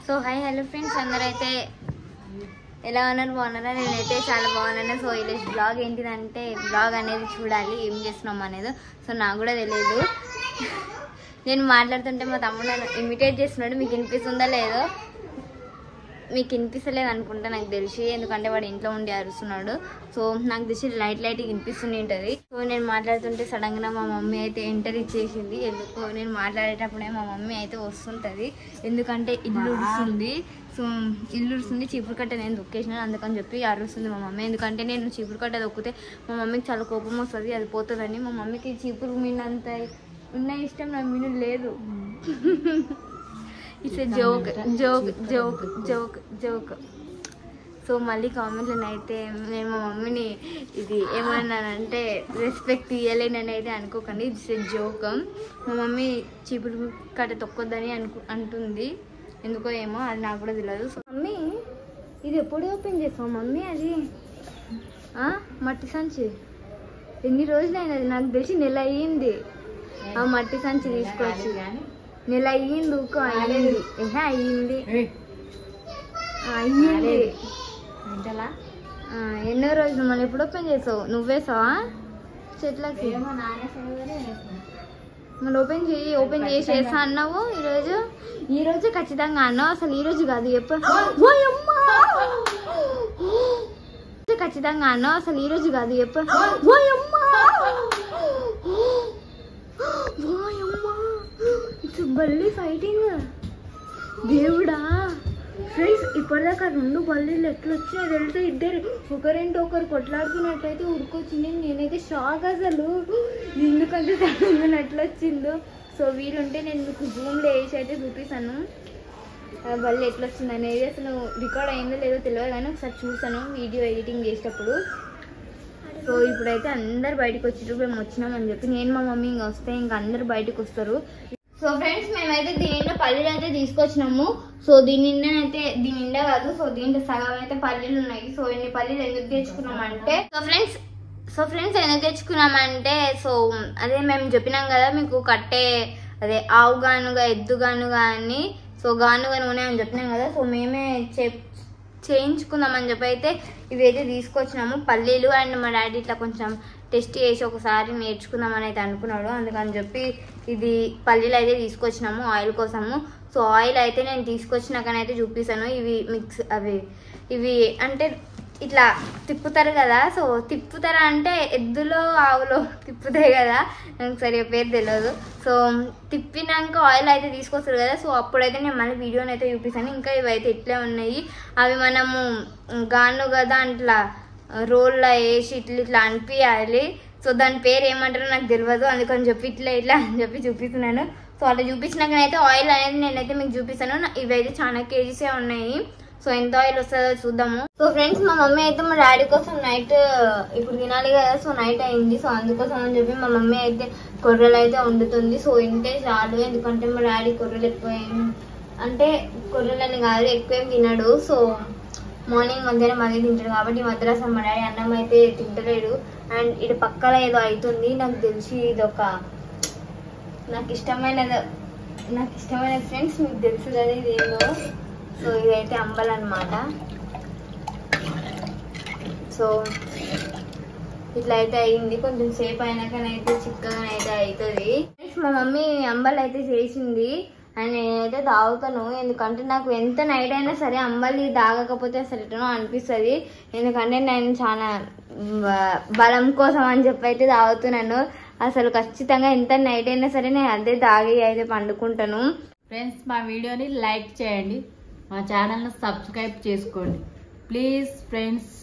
So hi hello friends, అందరైతే ఎలా ఉన్నారు? బాగున్నారా? నేనైతే చాలా బాగున్నాను. సో ఈరోజు బ్లాగ్ ఏంటిదంటే, బ్లాగ్ అనేది చూడాలి ఏం చేస్తున్నాం అనేది. సో నాకు కూడా తెలియదు. నేను మాట్లాడుతుంటే మా తమ్ముడు నన్ను ఇమిటేట్ చేస్తున్నాడు. మీకు వినిపిస్తుందా లేదో? మీకు వినిపిస్తలేదు అనుకుంటా నాకు తెలిసి, ఎందుకంటే వాడు ఇంట్లో ఉండి అరుస్తున్నాడు. సో నాకు తెలిసి లైట్ వినిపిస్తూనే ఉంటుంది. సో నేను మాట్లాడుతుంటే సడన్గా మా మమ్మీ అయితే ఎంటర్ ఇచ్చేసింది. ఎందుకో నేను మాట్లాడేటప్పుడే మా మమ్మీ అయితే వస్తుంటుంది. ఎందుకంటే ఇల్లు ఉడుస్తుంది. సో ఇల్లు ఉడుస్తుంది, చీపురు కట్ట నేను దొక్కేసినాను అందుకని చెప్పి అరుస్తుంది మా మమ్మీ. ఎందుకంటే నేను చీపురు కట్ట దొక్కితే మా మమ్మీకి చాలా కోపం వస్తుంది, అది పోతుందని. మా మమ్మీకి చీపురు మీన అంత ఉన్న ఇష్టం నా మీద లేదు. It's a joke joke joke joke joke. So మళ్ళీ కామెంట్లో అయితే నేను మా మమ్మీని ఇది ఏమన్నానంటే రెస్పెక్ట్ ఇవ్వలేనని అయితే అనుకోకండి, ఇట్స్ ఎ జోక్. మా మమ్మీ చీపురు కట్ట తొక్కొద్దని అంటుంది. ఎందుకో ఏమో, అది నాకు కూడా తెలియదు. సో మమ్మీ ఇది ఎప్పుడు ఓపెన్ చేస్తావు మమ్మీ? అది మట్టి సంచి ఎన్ని రోజులు అయినది? నాకు తెలిసి నెల అయ్యింది ఆ మట్టి సంచి తీసుకొచ్చి. నెల అయ్యింది. ఊకో అయ్యింది. అయ్యింది అయ్యింది. ఎన్నో రోజులు మళ్ళీ ఎప్పుడు ఓపెన్ చేసావు? నువ్వేసావా చెట్లకి? మళ్ళీ ఓపెన్ చేసి వేసా అన్నావు. ఈరోజు ఖచ్చితంగా అన్నావు. అసలు ఈరోజు కాదు, ఎప్పుడు ఖచ్చితంగా అన్నావు. అసలు ఈరోజు కాదు, ఎప్పుడు బల్లి ఫైటింగ్. దేవుడా ఫ్రెండ్స్, ఇప్పటిదాకా 2 బల్లీలు ఎట్లా వచ్చినాయి తెలిసి, ఇద్దరు ఒకరేంటి ఒకరు కొట్లాడుతున్నట్లయితే ఉరికొచ్చింది. నేనైతే షాక్ అసలు, ఎందుకంటే సడన్గా ఎట్లా వచ్చిందో. సో వీలుంటే నేను మీకు జూమ్లో వేసి అయితే చూపిస్తాను బల్లి ఎట్లా వచ్చింది అనేది. అసలు రికార్డ్ అయిందో లేదో తెలియదు కానీ ఒకసారి చూసాను వీడియో ఎడిటింగ్ చేసేటప్పుడు. సో ఇప్పుడైతే అందరు బయటకు వచ్చేటప్పుడు మేము వచ్చినామని చెప్పి నేను మా మమ్మీ ఇంకా వస్తే ఇంకా అందరు బయటకు వస్తారు. సో ఫ్రెండ్స్, మేమైతే దీని నిండా పల్లీలు అయితే తీసుకొచ్చినాము. సో దీని నిండా కాదు, సో దీంట్లో సగం అయితే పల్లీలు ఉన్నాయి. సో ఇన్ని పల్లీలు ఎందుకు తెచ్చుకున్నామంటే సో ఫ్రెండ్స్ ఎందుకు తెచ్చుకున్నామంటే, సో అదే మేము చెప్పినాం కదా మీకు కట్టే అదే ఆవు గానుగా ఎద్దు గానుగా అని. సో గానుగా నూనె అని చెప్పినాం కదా. సో మేమే చేయించుకుందామని చెప్పి అయితే ఇవి అయితే తీసుకొచ్చినాము పల్లీలు. అండ్ మా డాడీ ఇట్లా కొంచెం టెస్ట్ చేసి ఒకసారి నేర్చుకుందామని అయితే అనుకున్నాడు. అందుకని చెప్పి ఇది పల్లీలు అయితే తీసుకొచ్చినాము ఆయిల్ కోసము. సో ఆయిల్ అయితే నేను తీసుకొచ్చినాకనైతే చూపిస్తాను. ఇవి అంటే ఇట్లా తిప్పుతారు కదా. సో తిప్పుతారా అంటే ఎద్దులో ఆవులో తిప్పుతాయి కదా, నాకు సరిగా పేరు తెలియదు. సో తిప్పినాక ఆయిల్ అయితే తీసుకొస్తారు కదా. సో అప్పుడైతే నేను మళ్ళీ వీడియోని అయితే చూపిస్తాను. ఇంకా ఇవైతే ఇట్లే ఉన్నాయి. అవి మనము గాను కదా అట్లా రోల్లో వేసి ఇట్లా అనిపించాలి. సో దాని పేరు ఏమంటారో నాకు తెలియదు, అందుకని చెప్పి ఇట్లా అని చెప్పి చూపిస్తున్నాను. సో అట్లా చూపించినాకనైతే ఆయిల్ అనేది నేనైతే మీకు చూపిస్తాను. ఇవైతే చాలా కేజీసే ఉన్నాయి. సో ఎంత ఆయిల్ వస్తుందో చూద్దాము. సో ఫ్రెండ్స్, మా మమ్మీ అయితే మా డాడీ కోసం నైట్ ఇప్పుడు తినాలి కదా. సో నైట్ అయింది. సో అందుకోసం అని చెప్పి మా మమ్మీ అయితే కొర్రలు అయితే వండుతుంది. సో ఇంతే చాలు, ఎందుకంటే మా డాడీ కొర్రలు ఎక్కువ అంటే కొర్రలని కాదు ఎక్కువ ఏం తినడు. సో మార్నింగ్ మధ్యాహ్నం అదే తింటాడు కాబట్టి మధ్యలో అసలు మా డాడీ అన్నం అయితే తింటలేడు. అండ్ ఇటు పక్కన ఏదో అవుతుంది నాకు తెలిసి, ఇదొక నాకు ఇష్టమైనది ఫ్రెండ్స్, మీకు తెలుసు కదా ఇదేదో. సో ఇదైతే అంబల్ అన్నమాట. సో ఇట్లా అయితే అయింది. కొంచెం సేపు అయినాకనైతే చిక్కగా అయితే అవుతుంది. మా మమ్మీ అంబల్ అయితే చేసింది అండ్ నేనైతే తాగుతాను. ఎందుకంటే నాకు ఎంత నైట్ అయినా సరే అంబలి తాగకపోతే అసలు ఎటనో అనిపిస్తుంది. ఎందుకంటే నేను చాలా బలం కోసం అని చెప్పి అయితే తాగుతున్నాను. అసలు ఖచ్చితంగా ఎంత నైట్ అయినా సరే నేను అదే తాగి అయితే పండుకుంటాను. ఫ్రెండ్స్, మా వీడియోని లైక్ చేయండి, మా ఛానల్ని సబ్స్క్రైబ్ చేసుకోండి ప్లీజ్ ఫ్రెండ్స్.